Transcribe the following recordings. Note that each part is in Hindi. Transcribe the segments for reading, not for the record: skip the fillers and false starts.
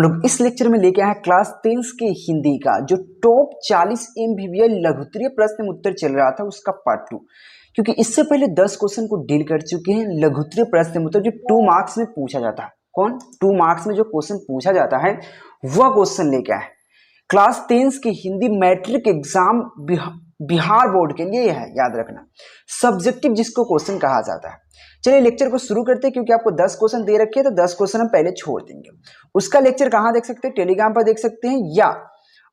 हम लोग इस लेक्चर में लेके आए क्लास 10 के हिंदी का जो टॉप 40 एमवीवीआई लघुत्तरीय प्रश्न उत्तर चल रहा था उसका पार्ट 2। क्योंकि इससे पहले 10 क्वेश्चन को डील कर चुके हैं लघुत्तरीय प्रश्न उत्तर जो 2 मार्क्स में पूछा जाता है। कौन 2 मार्क्स में जो क्वेश्चन पूछा जाता है वह क्वेश्चन लेके आए क्लास 10 की Hindi matric exam Bihar board के लिए है, याद रखना सब्जेक्टिव जिसको क्वेश्चन कहा जाता है। चलिए लेक्चर को शुरू करते हैं। क्योंकि आपको 10 क्वेश्चन दे रखे हैं तो 10 क्वेश्चन हम पहले छोड़ देंगे। उसका लेक्चर कहाँ देख सकते हैं? टेलीग्राम पर देख सकते हैं या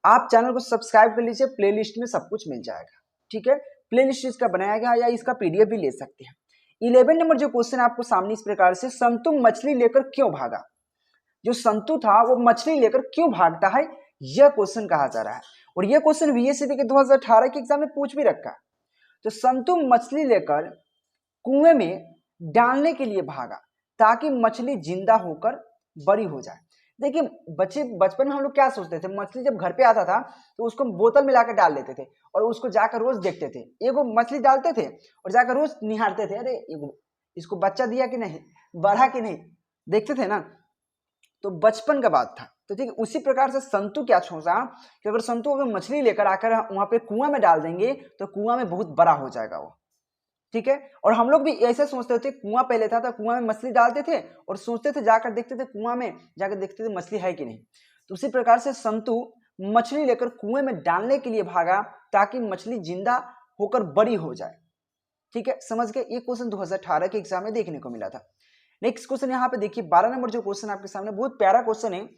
आप चैनल को सब्सक्राइब कर लीजिए, प्लेलिस्ट में सब कुछ मिल जाएगा। ठीक है, प्लेलिस्ट इसका बनाया गया या इसका पीडीएफ भी ले सकते हैं। 11 नंबर जो क्वेश्चन आपको सामने इस प्रकार से, संतु मछली लेकर क्यों भागा? जो संतु था वो मछली लेकर क्यों भागता है, यह क्वेश्चन कहा जा रहा है। और यह क्वेश्चन बीएससीबी के 2018 के एग्जाम में पूछ भी रखा है। तो संतु मछली लेकर कुएं में डालने के लिए भागा ताकि मछली जिंदा होकर बड़ी हो जाए। देखिए बचपन में हम लोग क्या सोचते थे, मछली जब घर पे आता था तो उसको बोतल में लाकर डाल देते थे और उसको जाकर रोज देखते थे। एगो मछली डालते थे और जाकर रोज निहारते थे, अरे इसको बच्चा दिया कि नहीं, बढ़ा कि नहीं, देखते थे ना। तो बचपन का बात था। तो ठीक है, उसी प्रकार से संतु क्या सोचा कि अगर संतु अगर मछली लेकर आकर वहां पे कुआं में डाल देंगे तो कुआं में बहुत बड़ा हो जाएगा वो। ठीक है, और हम लोग भी ऐसे सोचते थे, कुआं पहले था तो कुआं में मछली डालते थे और सोचते थे, जाकर देखते थे कुआं में जाकर देखते थे मछली है कि नहीं। तो उसी प्रकार से संतु मछली लेकर कुएं में डालने के लिए भागा ताकि मछली जिंदा होकर बड़ी हो जाए। ठीक है, समझ गए। ये क्वेश्चन 2018 के एग्जाम में देखने को मिला था। नेक्स्ट क्वेश्चन यहाँ पे देखिए, 12 नंबर जो क्वेश्चन आपके सामने, बहुत प्यारा क्वेश्चन है।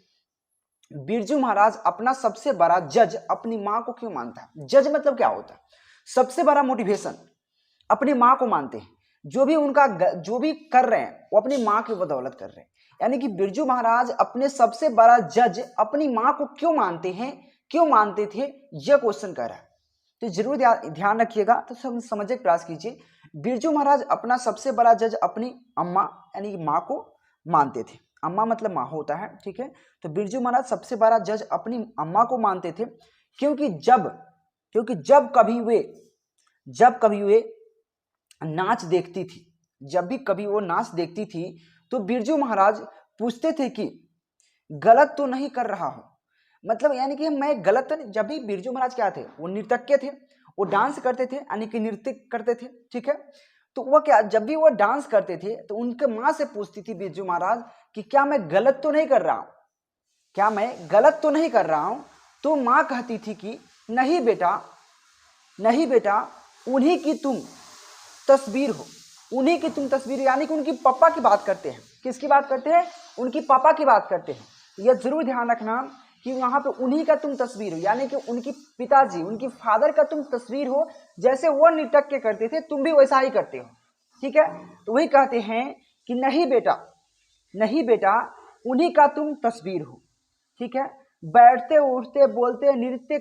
बिरजू महाराज अपना सबसे बड़ा जज अपनी मां को क्यों मानता है? जज मतलब क्या होता है? सबसे बड़ा मोटिवेशन अपनी मां को मानते हैं। जो भी कर रहे हैं वो अपनी मां की बदौलत कर रहे हैं। यानी कि बिरजू महाराज अपने सबसे बड़ा जज अपनी मां को क्यों मानते हैं, क्यों मानते थे, यह क्वेश्चन कर रहा है। तो जरूर ध्यान रखिएगा, तो सब समझने का प्रयास कीजिए। बिरजू महाराज अपना सबसे बड़ा जज अपनी अम्मा यानी कि मां को मानते थे। अम्मा मतलब मां होता है। ठीक है, तो बिरजू महाराज सबसे बड़ा जज अपनी अम्मा को मानते थे क्योंकि जब कभी वे नाच देखती थी, जब भी कभी वो नाच देखती थी तो बिरजू महाराज पूछते थे कि गलत तो नहीं कर रहा हूं। मतलब यानी कि मैं गलत तो नहीं। जब भी बिरजू महाराज क्या थे, वो नृतज्ञ थे, वो डांस करते थे यानी कि नृत्य करते थे। ठीक है, तो वो क्या, जब भी वो डांस करते थे तो उनके मां से पूछती थी बिरजू महाराज कि क्या मैं गलत तो नहीं कर रहा हूं, क्या मैं गलत तो नहीं कर रहा हूं। तो मां कहती थी कि नहीं बेटा, उन्हीं की तुम तस्वीर हो, उन्हीं की तुम तस्वीर। यानी कि उनकी पापा की बात करते हैं। किसकी बात करते हैं? उनकी पापा की बात करते हैं। यह जरूर ध्यान रखना कि वहां पे उन्हीं का तुम तस्वीर हो, यानी कि उनकी पिताजी, उनकी फादर का तुम तस्वीर हो। जैसे वो नृत्य करते थे तुम भी वैसा ही करते हो। ठीक है, तो वही कहते हैं कि नहीं बेटा, उन्हीं का तुम तस्वीर हो। ठीक है, बैठते उठते बोलते नृत्य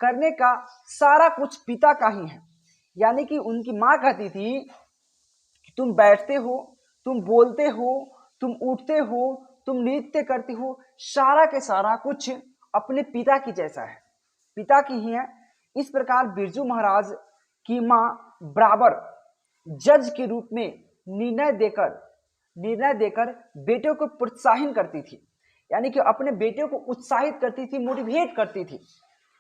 करने का सारा कुछ पिता का ही है। यानी कि उनकी मां कहती थी कि तुम बैठते हो, तुम बोलते हो, तुम उठते हो, तुम नृत्य करते हो, सारा के सारा कुछ अपने पिता की जैसा है, पिता की ही है। इस प्रकार बिरजू महाराज की मां बराबर जज के रूप में निर्णय देकर बेटे को प्रोत्साहन करती थी। यानी कि अपने बेटे को उत्साहित करती थी,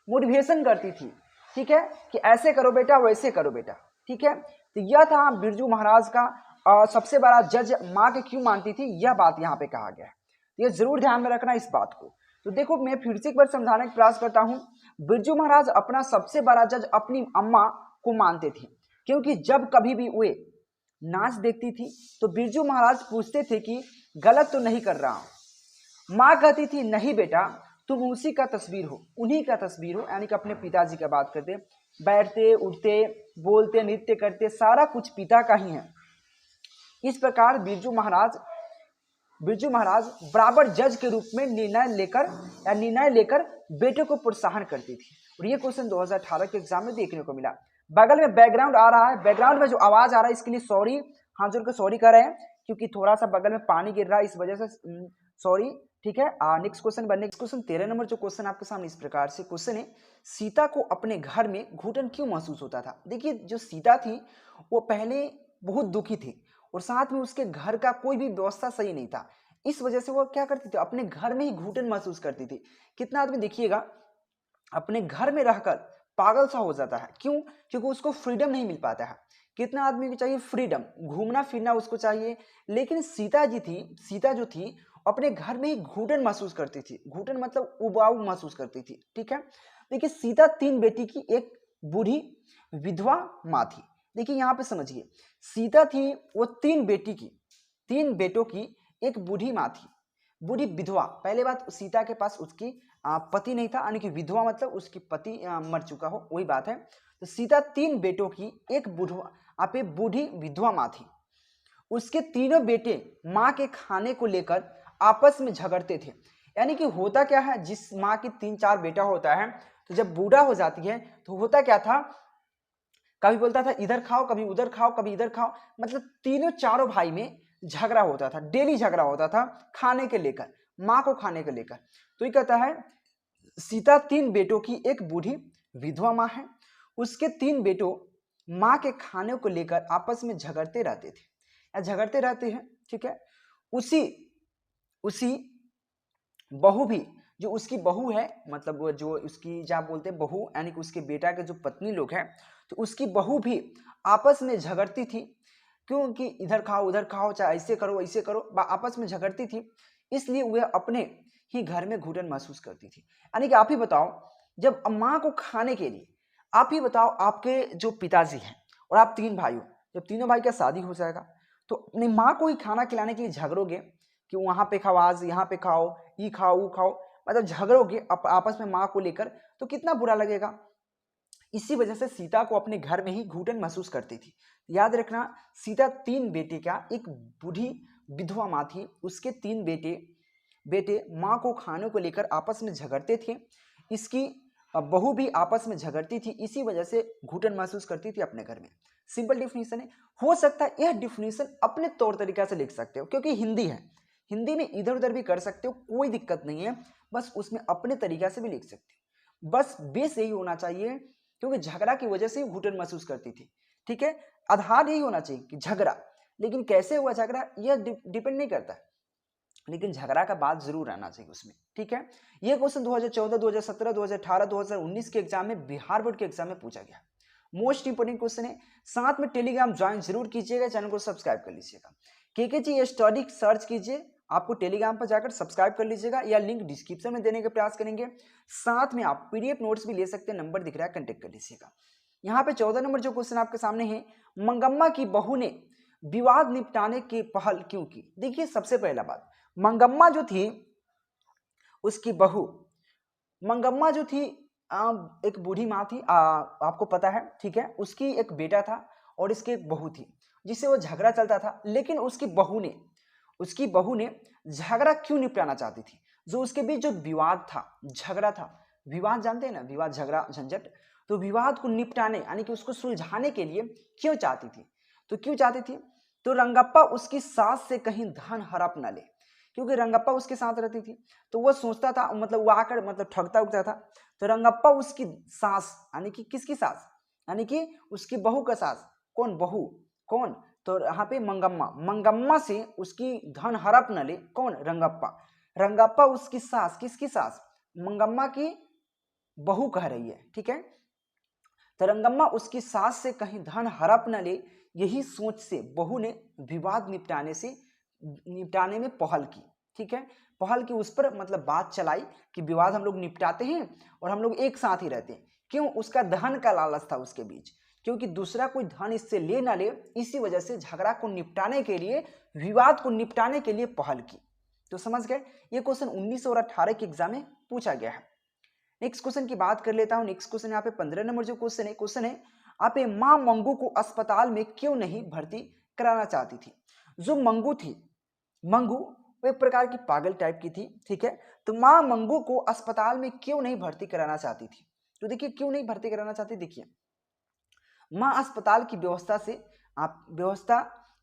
मोटिवेशन करती थी। ठीक है, कि ऐसे करो बेटा, वैसे करो बेटा। ठीक है, तो यह था बिरजू महाराज का सबसे बड़ा जज मां के क्यों मानती थी, यह बात यहाँ पे कहा गया है। तो यह जरूर ध्यान में रखना इस बात को। तो देखो, मैं फिर से एक बार समझाने का प्रयास करता हूं। बिरजू महाराज अपना सबसे बड़ा जज अपनी अम्मा को मानते थे क्योंकि जब कभी भी वे नाच देखती थी तो बिरजू महाराज पूछते थे कि गलत तो नहीं कर रहा हूं। मां कहती थी नहीं बेटा, तुम उसी का तस्वीर हो, उन्हीं का तस्वीर हो। यानी कि अपने पिताजी का बात करते, बैठते उठते बोलते नृत्य करते सारा कुछ पिता का ही है। इस प्रकार बिरजू महाराज बराबर जज के रूप में निर्णय लेकर बेटे को प्रोत्साहन करती थी। और ये क्वेश्चन 2018 के एग्जाम में देखने को मिला। बगल में बैकग्राउंड आ रहा है, बैकग्राउंड में जो आवाज आ रहा है इसके लिए सॉरी, हाथ जोड़ के सॉरी कर रहे हैं क्योंकि थोड़ा सा बगल में पानी गिर रहा है, इस वजह से सॉरी। ठीक है, नेक्स्ट क्वेश्चन 13 नंबर जो क्वेश्चन आपके सामने इस प्रकार से क्वेश्चन है, सीता को अपने घर में घुटन क्यों महसूस होता था? देखिए, जो सीता थी वो पहले बहुत दुखी थी और साथ में उसके घर का कोई भी व्यवस्था सही नहीं था। इस वजह से वो क्या करती थी, अपने घर में ही घुटन महसूस करती थी। कितना आदमी देखिएगा अपने घर में रहकर पागल सा हो जाता है, क्यों? क्योंकि उसको फ्रीडम नहीं मिल पाता है। कितना आदमी को चाहिए फ्रीडम, घूमना फिरना उसको चाहिए, लेकिन सीता जो थी अपने घर में ही घुटन महसूस करती थी। घुटन मतलब उबाऊ महसूस करती थी, ठीक है। देखिए सीता 3 बेटी की एक बूढ़ी विधवा माँ थी। देखिए यहाँ पे समझिए, सीता थी वो 3 बेटों की एक बूढ़ी माँ थी, बूढ़ी विधवा। पहले बात, सीता के पास उसकी पति नहीं था, यानी कि विधवा मतलब उसकी पति मर चुका हो, वही बात है। तो सीता 3 बेटों की एक बूढ़ी विधवा माँ थी। उसके तीनों बेटे माँ के खाने को लेकर आपस में झगड़ते थे। यानी कि होता क्या है, जिस माँ की 3-4 बेटा होता है, तो जब बूढ़ा हो जाती है तो होता क्या था, कभी बोलता था इधर खाओ, कभी उधर खाओ, कभी इधर खाओ, मतलब तीनों चारों भाई में झगड़ा होता था, डेली झगड़ा होता था खाने के लेकर, माँ को खाने के लेकर। तो ये कहता है सीता 3 बेटों की एक बूढ़ी विधवा माँ है, उसके 3 बेटों माँ के खाने को लेकर आपस में झगड़ते रहते थे या झगड़ते रहते हैं, ठीक है। उसी उसी बहू भी, जो उसकी बहू है, मतलब वो जो उसकी क्या बोलते हैं बहू, यानी कि उसके बेटा के जो पत्नी लोग हैं, तो उसकी बहू भी आपस में झगड़ती थी, क्योंकि इधर खाओ उधर खाओ, चाहे ऐसे करो ऐसे करो, आपस में झगड़ती थी। इसलिए वह अपने ही घर में घुटन महसूस करती थी। यानी कि आप ही बताओ, जब माँ को खाने के लिए, आप ही बताओ आपके जो पिताजी हैं और आप 3 भाई हो, जब तीनों भाई का शादी हो जाएगा तो अपनी माँ को ही खाना खिलाने के लिए झगड़ोगे कि वहां पे खाओ, आज यहाँ पे खाओ, ये खाओ वो खाओ, मतलब झगड़ोगे आपस में माँ को लेकर, तो कितना बुरा लगेगा। इसी वजह से सीता को अपने घर में ही घुटन महसूस करती थी। याद रखना, सीता 3 बेटे का एक बूढ़ी विधवा माँ थी, उसके 3 बेटे माँ को खाने को लेकर आपस में झगड़ते थे। इसकी बहू भी आपस में झगड़ती थी, इसी वजह से घुटन महसूस करती थी अपने घर में। सिंपल डिफिनीशन है। हो सकता है यह डिफिनीशन अपने तौर तरीका से लिख सकते हो, क्योंकि हिंदी है, हिंदी में इधर उधर भी कर सकते हो, कोई दिक्कत नहीं है, बस उसमें अपने तरीका से भी लिख सकते हो। बस बेस यही होना चाहिए, क्योंकि झगड़ा की वजह से घुटन महसूस करती थी, ठीक है। आधार यही होना चाहिए कि झगड़ा, लेकिन कैसे हुआ झगड़ा यह डिपेंड नहीं करता, लेकिन झगड़ा का बात जरूर आना चाहिए उसमें, ठीक है। यह क्वेश्चन 2014, 2017, 2018, 2019 के एग्जाम में, बिहार बोर्ड के एग्जाम में पूछा गया। मोस्ट इंपोर्टेंट क्वेश्चन है। साथ में टेलीग्राम ज्वाइन जरूर कीजिएगा, चैनल को सब्सक्राइब कर लीजिएगा। केकेजी स्टडी सर्च कीजिए, आपको टेलीग्राम पर जाकर सब्सक्राइब कर लीजिएगा, या लिंक डिस्क्रिप्शन में देने का प्रयास करेंगे। साथ में आप पीडीएफ नोट्स भी ले सकते हैं, नंबर दिख रहा है, कंटेक्ट कर लीजिएगा। यहाँ पे 14 नंबर जो क्वेश्चन आपके सामने है, मंगम्मा की बहू ने विवाद निपटाने की पहल क्यों की? देखिए सबसे पहला बात, मंगम्मा जो थी, उसकी बहू मंगम्मा जो थी एक बूढ़ी माँ थी, आपको पता है, ठीक है। उसकी एक बेटा था और इसकी एक बहू थी, जिससे वो झगड़ा चलता था। लेकिन उसकी बहू ने झगड़ा क्यों निपटाना चाहती थी? जो उसके बीच जो विवाद था, झगड़ा था, विवाद जानते हैं ना, विवाद झगड़ा झंझट, तो विवाद को निपटाने यानी कि उसको सुलझाने के लिए क्यों चाहती थी? तो क्यों चाहती थी? तो रंगप्पा उसकी सास से कहीं धन हड़प न ले, क्योंकि रंगप्पा उसके साथ रहती थी, तो वो सोचता था, मतलब वो आकर मतलब ठगता उगता था। तो रंगप्पा उसकी सास, यानी कि किसकी सास, यानी कि उसकी बहू का सास, कौन बहू, कौन, तो यहाँ पे मंगम्मा से उसकी धन हड़प न ले, कौन, रंगप्पा उसकी सास, किसकी सास, मंगम्मा की बहू कह रही है, ठीक है। तो रंगम्मा उसकी सास से कहीं धन हड़प न ले, यही सोच से बहू ने विवाद निपटाने में पहल की, ठीक है। पहल की, उस पर मतलब बात चलाई कि विवाद हम लोग निपटाते हैं और हम लोग एक साथ ही रहते हैं। क्यों? उसका धन का लालच था उसके बीच, क्योंकि दूसरा कोई धन इससे ले ना ले, इसी वजह से झगड़ा को निपटाने के लिए, विवाद को निपटाने के लिए पहल की। तो समझ गए, ये क्वेश्चन 19 और 18 के एग्जाम में पूछा गया है। नेक्स्ट क्वेश्चन की बात कर लेता हूं। नेक्स्ट क्वेश्चन यहाँ पे 15 नंबर जो क्वेश्चन है, आप माँ मंगू को अस्पताल में क्यों नहीं भर्ती कराना चाहती थी? जो मंगू थी, मंगू वो एक प्रकार की पागल टाइप की थी, ठीक है। तो माँ मंगू को अस्पताल में क्यों नहीं भर्ती कराना चाहती थी? तो देखिए क्यों नहीं भर्ती कराना चाहती, देखिए माँ अस्पताल की व्यवस्था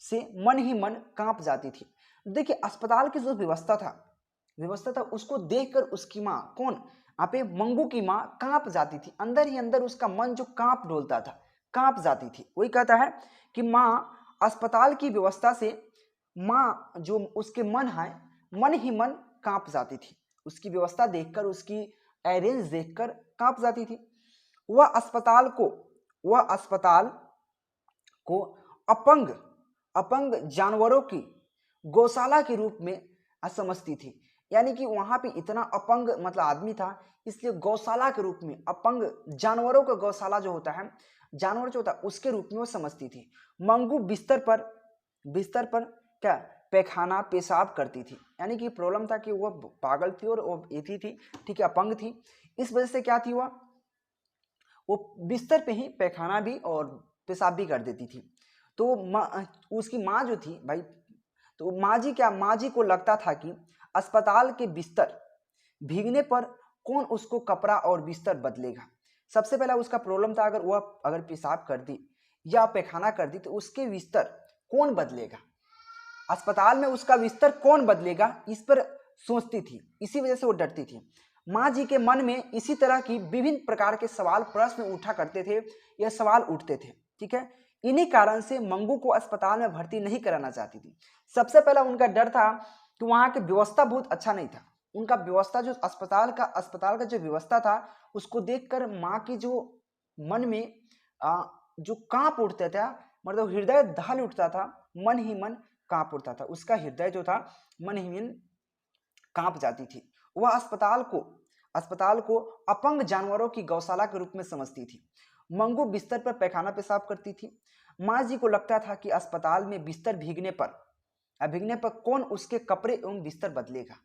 से मन ही मन कांप जाती थी। देखिए अस्पताल की जो व्यवस्था था उसको देखकर उसकी माँ, कौन, आप मंगू की माँ कांप जाती थी, अंदर ही अंदर उसका मन जो कांप डोलता था, कांप जाती थी। वही कहता है कि माँ अस्पताल की व्यवस्था से, माँ जो उसके मन है, मन ही मन कांप जाती थी। उसकी व्यवस्था देखकर, उसकी अरेंज देखकर कांप जाती थी। वह अस्पताल को अपंग अपंग जानवरों की गौशाला के रूप में समझती थी। यानी कि वहां पे इतना अपंग मतलब आदमी था, इसलिए गौशाला के रूप में, अपंग जानवरों का गौशाला जो होता है, जानवर जो होता है उसके रूप में वो समझती थी। मंगू बिस्तर पर क्या पैखाना पेशाब करती थी। यानी कि प्रॉब्लम था कि वह पागल थी और वो एथी थी, ठीक है, अपंग थी। इस वजह से क्या थी, वो बिस्तर पे ही पैखाना भी और पेशाब भी कर देती थी। तो उसकी माँ जो थी भाई, तो माँ जी को लगता था कि अस्पताल के बिस्तर भीगने पर कौन उसको कपड़ा और बिस्तर बदलेगा। सबसे पहला उसका प्रॉब्लम था, अगर पेशाब कर दी या पैखाना कर दी तो उसके बिस्तर कौन बदलेगा, अस्पताल में उसका बिस्तर कौन बदलेगा, इस पर सोचती थी। इसी वजह से वो डरती थी। माँ जी के मन में इसी तरह की विभिन्न प्रकार के सवाल, प्रश्न उठा करते थे, यह सवाल उठते थे, ठीक है। इन्हीं कारण से मंगू को अस्पताल में भर्ती नहीं कराना चाहती थी। सबसे पहला उनका डर था कि वहाँ की व्यवस्था बहुत अच्छा नहीं था। उनका व्यवस्था जो अस्पताल का जो व्यवस्था था, उसको देखकर माँ की जो मन में जो कांप उठता था, मतलब हृदय दहल उठता था, मन ही मन कांप उठता था। उसका हृदय जो था मन ही मन कांप जाती थी। वह अस्पताल को अपंग जानवरों की गौशाला के रूप में समझती थी। मंगू बिस्तर पर पैखाना पेशाब करती थी। माँ जी को लगता था कि अस्पताल में बिस्तर भीगने पर कौन उसके कपड़े एवं बिस्तर बदलेगा।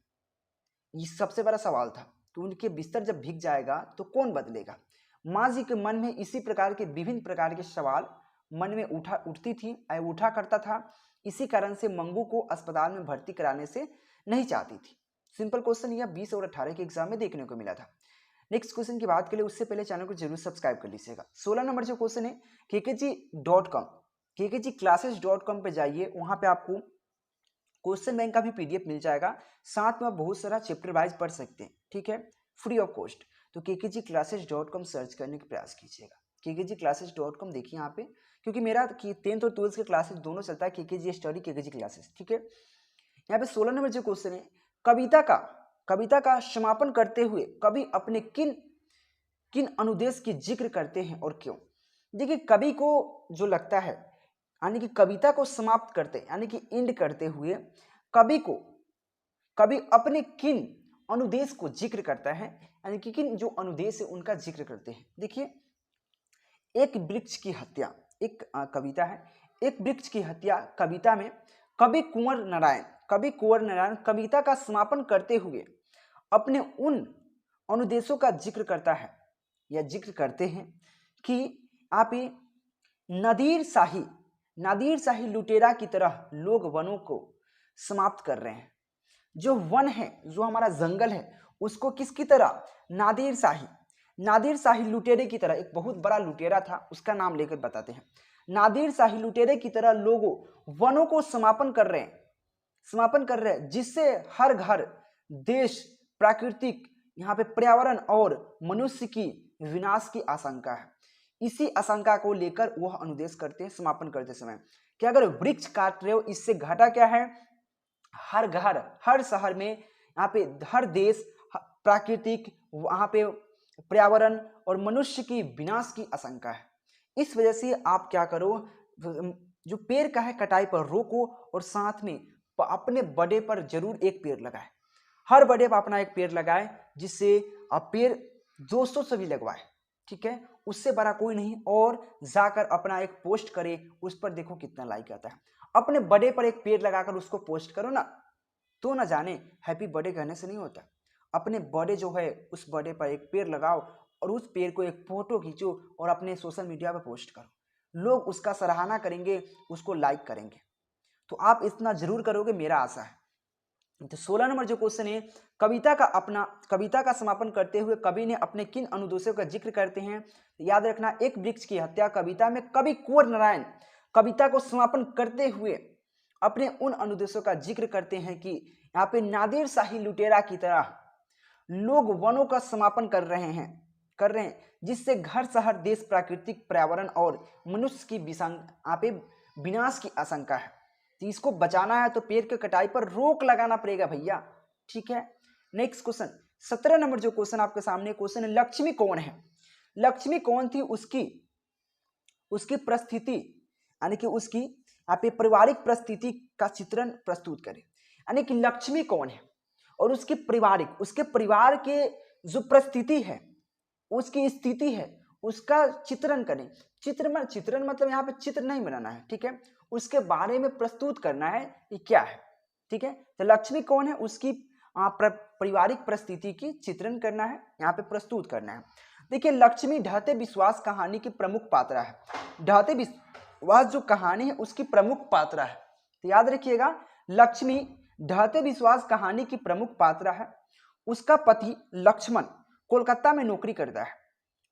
ये सबसे बड़ा सवाल था कि उनके बिस्तर जब भीग जाएगा तो कौन बदलेगा। माँ जी के मन में इसी प्रकार के विभिन्न प्रकार के सवाल मन में उठा करता था। इसी कारण से मंगू को अस्पताल में भर्ती कराने से नहीं चाहती थी। सिंपल क्वेश्चन यह 20 और 18 के एग्जाम में देखने को मिला था। नेक्स्ट क्वेश्चन की बात के लिए उससे पहले चैनल को जरूर सब्सक्राइब कर लीजिएगा। 16 नंबर जो क्वेश्चन है, kkg.com पे जाइए, वहां पे आपको क्वेश्चन बैंक का भी पीडीएफ मिल जाएगा। साथ में आप बहुत सारा चैप्टर वाइज पढ़ सकते हैं, ठीक है, फ्री ऑफ कॉस्ट। तो kkgclasses.com सर्च करने का प्रयास कीजिएगा। kkgclasses.com देखिए यहाँ पे, क्योंकि मेरा 10th और 12th के क्लासेस दोनों चलता है, केकेजी स्टडी, केकेजी क्लासेस, ठीक है। यहाँ पे 16 नंबर जो क्वेश्चन है, कविता का समापन करते हुए कवि अपने किन अनुदेश की जिक्र करते हैं और क्यों। देखिए, कवि को जो लगता है, यानी कि कविता को समाप्त करते, यानी कि एंड करते हुए कवि अपने किन अनुदेश को जिक्र करता है, यानी कि किन जो अनुदेश है उनका जिक्र करते हैं। देखिए, एक वृक्ष की हत्या एक कविता है। एक वृक्ष की हत्या कविता में कवि कुंवर नारायण कविता का समापन करते हुए अपने उन अनुदेशों का जिक्र करता है या जिक्र करते हैं कि आप नादिर शाही लुटेरा की तरह लोग वनों को समाप्त कर रहे हैं। जो वन है, जो हमारा जंगल है, उसको किसकी तरह, नादिर शाही लुटेरे की तरह, एक बहुत बड़ा लुटेरा था, उसका नाम लेकर बताते हैं। नादिर शाही लुटेरे की तरह लोगों वनों को समापन कर रहे हैं, जिससे हर घर, देश, प्राकृतिक, यहाँ पे पर्यावरण और मनुष्य की विनाश की आशंका है। इसी आशंका को लेकर वह अनुदेश करते हैं समापन करते समय कि अगर वृक्ष काट रहे हो, इससे घाटा क्या है, हर घर, हर शहर में, यहाँ पे हर देश, प्राकृतिक, वहां पे पर्यावरण और मनुष्य की विनाश की आशंका है। इस वजह से आप क्या करो, जो पेड़ का है कटाई पर रोको और साथ में अपने बड़े पर जरूर एक पेड़ लगाए। हर बड़े पर अपना एक पेड़ लगाए, जिससे आप पेड़ 200 से भी लगवाए, ठीक है, उससे बड़ा कोई नहीं। और जाकर अपना एक पोस्ट करे, उस पर देखो कितना लाइक आता है। अपने बर्थडे पर एक पेड़ लगाकर उसको पोस्ट करो ना, तो ना जाने हैप्पी बर्थडे कहने से नहीं होता। अपने बर्थडे जो है, उस बर्थडे पर एक पेड़ लगाओ और उस पेड़ को एक फोटो खींचो और अपने सोशल मीडिया पर पोस्ट करो। लोग उसका सराहना करेंगे, उसको लाइक करेंगे। तो आप इतना जरूर करोगे, मेरा आशा है। तो 16 नंबर जो क्वेश्चन है, कविता का समापन करते हुए कवि ने अपने किन अनुदेशों का जिक्र करते हैं। याद रखना, एक वृक्ष की हत्या कविता में कवि कुंवर नारायण कविता को समापन करते हुए अपने उन अनुदेशों का जिक्र करते हैं कि यहाँ पे नादिर शाही लुटेरा की तरह लोग वनों का समापन कर रहे हैं, जिससे घर, शहर, देश, प्राकृतिक, पर्यावरण और मनुष्य की विनाश की आशंका है। तो इसको बचाना है तो पेड़ की कटाई पर रोक लगाना पड़ेगा भैया, ठीक है। नेक्स्ट क्वेश्चन 17 नंबर जो क्वेश्चन आपके सामने क्वेश्चन है, लक्ष्मी कौन है? लक्ष्मी कौन थी, उसकी परिस्थिति यानी कि उसकी आप पारिवारिक परिस्थिति का चित्रण प्रस्तुत करें। यानी कि लक्ष्मी कौन है और उसके परिवार के जो परिस्थिति है, उसकी स्थिति है, उसका चित्रण करें। चित्रण मतलब यहाँ पे चित्र नहीं बनाना है, ठीक है, उसके बारे में प्रस्तुत करना है ये क्या है, ठीक है। तो लक्ष्मी कौन है, उसकी पारिवारिक परिस्थिति की चित्रण करना है, यहाँ पे प्रस्तुत करना है। देखिए लक्ष्मी ढहते विश्वास कहानी की प्रमुख पात्रा है। ढहते विश्वास जो कहानी है उसकी प्रमुख पात्रा है, तो याद रखिएगा लक्ष्मी ढहते विश्वास कहानी की प्रमुख पात्रा है। उसका पति लक्ष्मण कोलकाता में नौकरी करता है।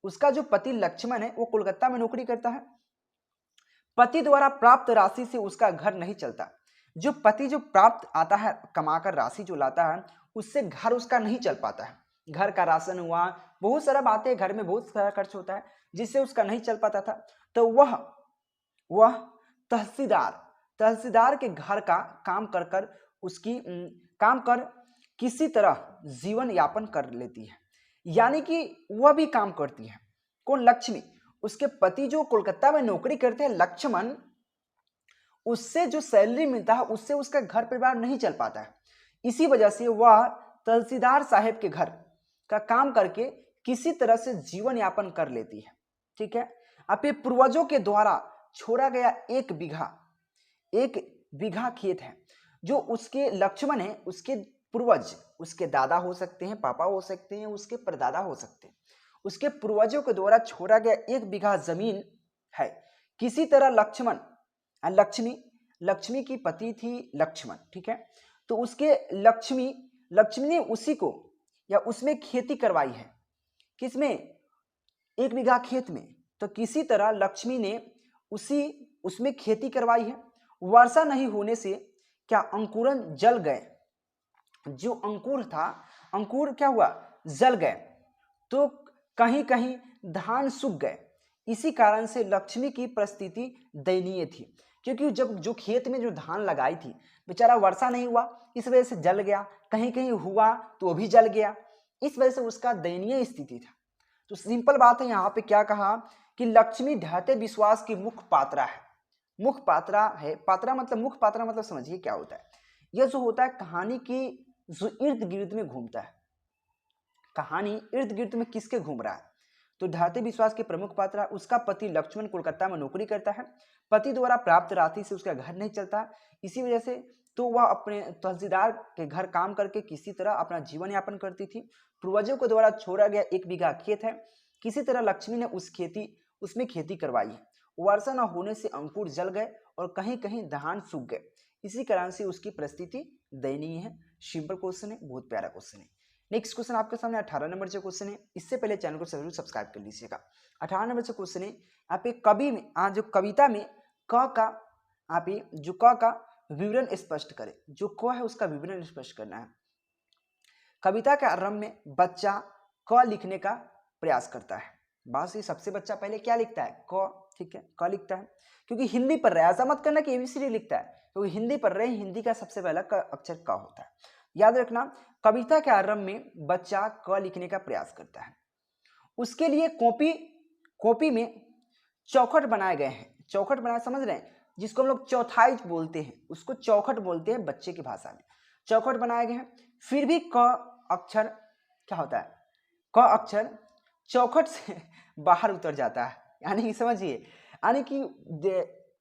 उसका जो पति लक्ष्मण है वो कोलकाता में नौकरी करता है। पति द्वारा प्राप्त राशि से उसका घर नहीं चलता। जो पति जो प्राप्त आता है कमाकर राशि जो लाता है उससे घर उसका नहीं चल पाता है। घर का राशन हुआ, बहुत सारा बातें, घर में बहुत सारा खर्च होता है जिससे उसका नहीं चल पाता था। तो वह तहसीलदार के घर का काम कर किसी तरह जीवन यापन कर लेती है। यानी कि वह भी काम करती है। कौन? लक्ष्मी। उसके पति जो कोलकाता में नौकरी करते हैं लक्ष्मण, उससे जो सैलरी मिलता है उससे उसका घर परिवार नहीं चल पाता है। इसी वजह से वह तहसीलदार साहब के घर का काम करके किसी तरह से जीवन यापन कर लेती है, ठीक है। अपने पूर्वजों के द्वारा छोड़ा गया एक बीघा खेत है जो उसके लक्ष्मण है, उसके पूर्वज, उसके दादा हो सकते हैं, पापा हो सकते हैं, उसके परदादा हो सकते हैं, उसके पूर्वजों के द्वारा छोड़ा गया 1 बीघा जमीन है। किसी तरह लक्ष्मी की पति थी लक्ष्मण, ठीक है। तो उसके लक्ष्मी ने उसी को या उसमें खेती करवाई है। किसमें? 1 बीघा खेत में। तो किसी तरह लक्ष्मी ने उसमें खेती करवाई है। वर्षा नहीं होने से क्या अंकुरन जल गए। जो अंकुर था, अंकुर क्या हुआ? जल गए। तो कहीं कहीं धान सूख गए। इसी कारण से लक्ष्मी की परिस्थिति दयनीय थी, क्योंकि जब जो खेत में जो धान लगाई थी बेचारा वर्षा नहीं हुआ, इस वजह से जल गया, कहीं कहीं हुआ तो वो भी जल गया, इस वजह से उसका दयनीय स्थिति था। तो सिंपल बात है, यहाँ पे क्या कहा कि लक्ष्मी ढहते विश्वास की मुख्य पात्रा है। मुख्य पात्रा है, पात्रा मतलब मुख्य पात्रा मतलब समझिए क्या होता है। यह जो होता है कहानी की जो इर्द गिर्द में घूमता है। कहानी इर्द गिर्द में किसके घूम रहा है? तो ढहते विश्वास के प्रमुख पात्रा, उसका पति लक्ष्मण कोलकाता में नौकरी करता है। पति द्वारा प्राप्त राशि से उसका घर नहीं चलता, इसी वजह से तो वह अपने तहसीलदार के घर काम करके किसी तरह अपना जीवन यापन करती थी। पूर्वजों के द्वारा छोड़ा गया 1 बीघा खेत है। किसी तरह लक्ष्मी ने उसमें खेती करवाई है। वर्षा न होने से अंकुर जल गए और कहीं कहीं धान सूख गए। इसी कारण से उसकी परिस्थिति दयनीय है। सिंपल क्वेश्चन है, बहुत प्यारा क्वेश्चन है। नेक्स्ट क्वेश्चन आपके सामने 18 नंबर से क्वेश्चन है। इससे पहले चैनल को जरूर सब्सक्राइब कर लीजिएगा। 18 नंबर से क्वेश्चन है, आप एक कवि में जो कविता में जो क का विवरण स्पष्ट करें। जो क है उसका विवरण स्पष्ट करना है। कविता के आरंभ में बच्चा क लिखने का प्रयास करता है। बस ये सबसे बच्चा पहले क्या लिखता है? क, ठीक है, क लिखता है, क्योंकि हिंदी पढ़ रहा है। ऐसा मत करना कि एबीसीडी लिखता है, क्योंकि हिंदी पढ़ रहे हैं, हिंदी का सबसे पहला अक्षर क होता है। याद रखना, कविता के आरंभ में बच्चा क लिखने का प्रयास करता है। उसके लिए कॉपी में चौखट बनाए गए हैं। चौखट बनाए समझ रहे हैं, जिसको हम लोग चौथाई बोलते हैं, उसको चौखट बोलते हैं बच्चे की भाषा में। चौखट बनाए गए हैं। फिर भी क अक्षर क्या होता है? क अक्षर चौखट से बाहर उतर जाता है। यानी कि समझिए, यानी कि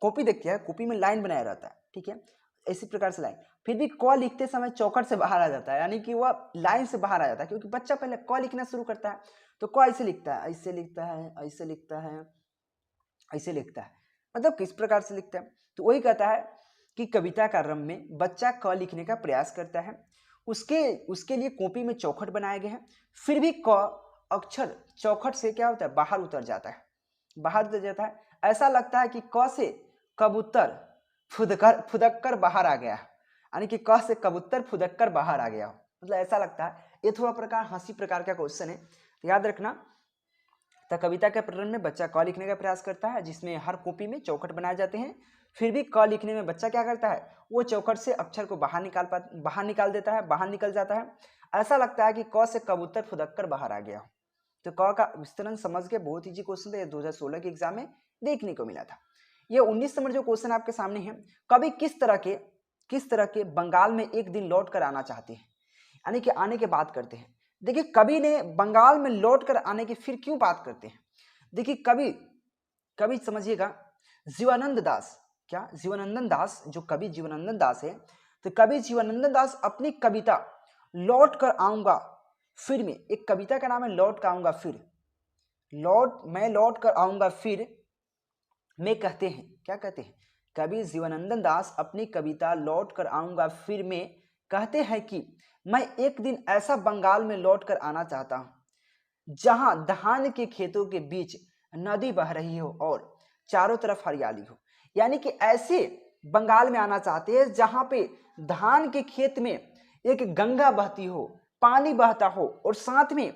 कॉपी देखते हैं, कॉपी में लाइन बनाया रहता है, ठीक है, इसी प्रकार से लाइन। फिर भी क लिखते समय चौखट से बाहर आ जाता है, यानी कि वह लाइन से बाहर आ जाता है, क्योंकि बच्चा पहले क लिखना शुरू करता है तो क ऐसे लिखता है, ऐसे लिखता है, ऐसे लिखता है, ऐसे लिखता है, मतलब किस प्रकार से लिखता है। तो वही कहता है कि कविता का आरंभ में बच्चा क लिखने का प्रयास करता है। उसके लिए कॉपी में चौखट बनाए गए हैं। फिर भी क अक्षर चौखट से क्या होता है? बाहर उतर जाता है, बाहर उतर जाता है। ऐसा लगता है कि क से कबूतर फुदक कर बाहर आ गया, यानी कि क से कबूतर फुदक कर बाहर आ गया, मतलब ऐसा लगता है। ये थोड़ा प्रकार हंसी प्रकार का क्वेश्चन है, तो याद रखना। तो कविता के प्रारंभ में बच्चा क लिखने का प्रयास करता है, जिसमें हर कॉपी में चौखट बनाए जाते हैं। फिर भी क लिखने में बच्चा क्या करता है, वो चौखट से अक्षर को बाहर निकाल देता है, बाहर निकल जाता है। ऐसा लगता है कि क से कबूतर फुदक कर बाहर आ गया हो। तो क का विस्तरण समझ के बहुत ईजी क्वेश्चन था, ये 2016 के एग्जाम में देखने को मिला था। ये 19 नंबर जो क्वेश्चन आपके सामने है, कभी किस तरह के बंगाल में एक दिन लौट कर आना चाहते हैं, यानी कि आने की बात करते हैं। देखिए कवि ने बंगाल में लौट कर आने की फिर क्यों बात करते हैं। देखिए कवि समझिएगा, जीवानंद दास, क्या जीवनानंद दास, जो कवि जीवनानंद दास है, तो कवि जीवनानंद दास अपनी कविता लौट कर आऊंगा फिर में, एक कविता का नाम है लौट कर आऊंगा फिर, मैं लौट कर आऊंगा फिर में कहते हैं, क्या कहते हैं, कवि जीवनानंद दास अपनी कविता लौट कर आऊंगा फिर में कहते हैं कि मैं एक दिन ऐसा बंगाल में लौट कर आना चाहता हूं जहां धान के खेतों के बीच नदी बह रही हो और चारों तरफ हरियाली हो। यानी कि ऐसे बंगाल में आना चाहते हैं जहां पे धान के खेत में एक गंगा बहती हो, पानी बहता हो और साथ में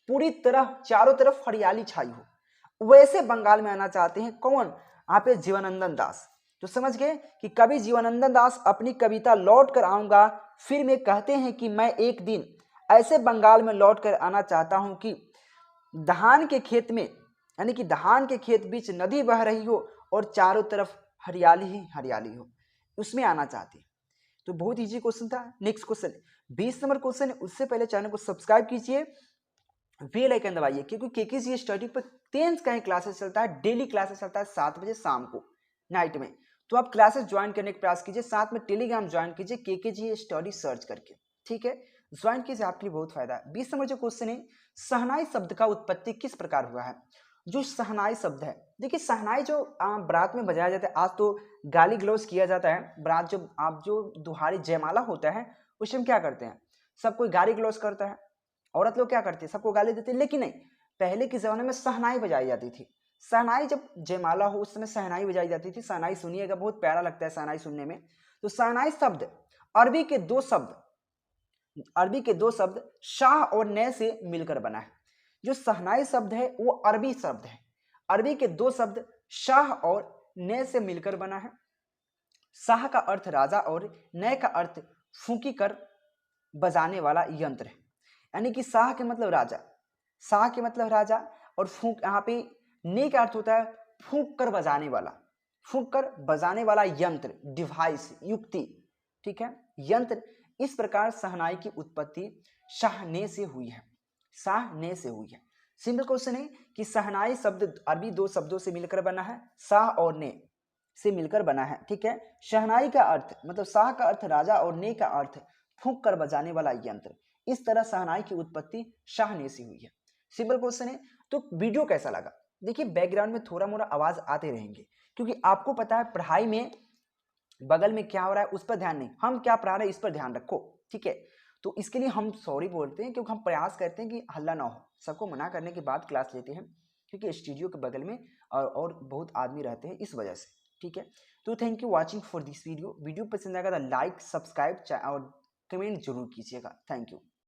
पूरी तरह चारों तरफ हरियाली छाई हो। वैसे बंगाल में आना चाहते हैं कौन, यहाँ पे जीवनानंद दास। तो समझ गए कि कवि जीवनानंद दास अपनी कविता लौट कर आऊंगा फिर में कहते हैं कि मैं एक दिन ऐसे बंगाल में लौट कर आना चाहता हूं कि धान के खेत में, यानी कि धान के खेत बीच नदी बह रही हो और चारों तरफ हरियाली ही हरियाली हो, उसमें आना चाहते हैं। तो बहुत इजी क्वेश्चन था। नेक्स्ट क्वेश्चन 20 नंबर क्वेश्चन है, उससे पहले चैनल को सब्सक्राइब कीजिए, बेल आइकन दबाइए, क्योंकि केकेजी स्टडी पर 10th का ही क्लासेस चलता है, डेली क्लासेस चलता है 7 बजे शाम को नाइट में। तो आप क्लासेस ज्वाइन करने का प्रयास कीजिए, साथ में टेलीग्राम ज्वाइन कीजिए केकेजी स्टडी सर्च करके, ठीक है, ज्वाइन कीजिए, आपके लिए बहुत फायदा है। 20 नंबर जो क्वेश्चन है, शहनाई शब्द का उत्पत्ति किस प्रकार हुआ है। जो शहनाई शब्द है, देखिए शहनाई जो बारात में बजाया जाता है, आज तो गाली ग्लोज किया जाता है, बारात जब आप जो दुहारी जयमाला होता है उस टाइम क्या करते हैं, सब कोई गाली ग्लोज करता है, औरत लोग क्या करती है, सबको गाली देती है। लेकिन नहीं, पहले के जमाने में शहनाई बजाई जाती थी। शहनाई जब जयमाला हो उस समय शहनाई बजाई जाती थी। शहनाई सुनिएगा, बहुत प्यारा लगता है शहनाई सुनने में। तो शहनाई शब्द अरबी के दो शब्द शाह और ने से मिलकर बना है। जो शहनाई शब्द है वो अरबी शब्द है, अरबी के दो शब्द शाह और ने से मिलकर बना है। शाह का अर्थ राजा और ने का अर्थ फूंकी कर बजाने वाला यंत्र है, यानी कि शाह के मतलब राजा, शाह के मतलब राजा, और फूंक, यहाँ पे ने का अर्थ होता है फूंक कर बजाने वाला, फूंक कर बजाने वाला यंत्र, डिवाइस, युक्ति, ठीक है, यंत्र। इस प्रकार शहनाई की उत्पत्ति शाहने से हुई है, शाहने से हुई है। सिंपल क्वेश्चन है कि शहनाई शब्द अरबी दो शब्दों से मिलकर बना है, शाह और ने से मिलकर बना है, ठीक है। शहनाई का अर्थ मतलब शाह का अर्थ राजा और ने का अर्थ फूंक कर बजाने वाला यंत्र। इस तरह शहनाई की उत्पत्ति शाहने से हुई है। सिंपल क्वेश्चन है। तो वीडियो कैसा लगा, देखिए बैकग्राउंड में थोड़ा मोड़ा आवाज आते रहेंगे, क्योंकि आपको पता है पढ़ाई में बगल में क्या हो रहा है उस पर ध्यान नहीं, हम क्या पढ़ा रहे हैं इस पर ध्यान रखो, ठीक है। तो इसके लिए हम सॉरी बोलते हैं, क्योंकि हम प्रयास करते हैं कि हल्ला ना हो, सबको मना करने के बाद क्लास लेते हैं, क्योंकि स्टूडियो के बगल में और बहुत आदमी रहते हैं इस वजह से, ठीक है। तो thank you watching for this video. Video पसंद आएगा तो लाइक, सब्सक्राइब और कमेंट जरूर कीजिएगा। Thank you.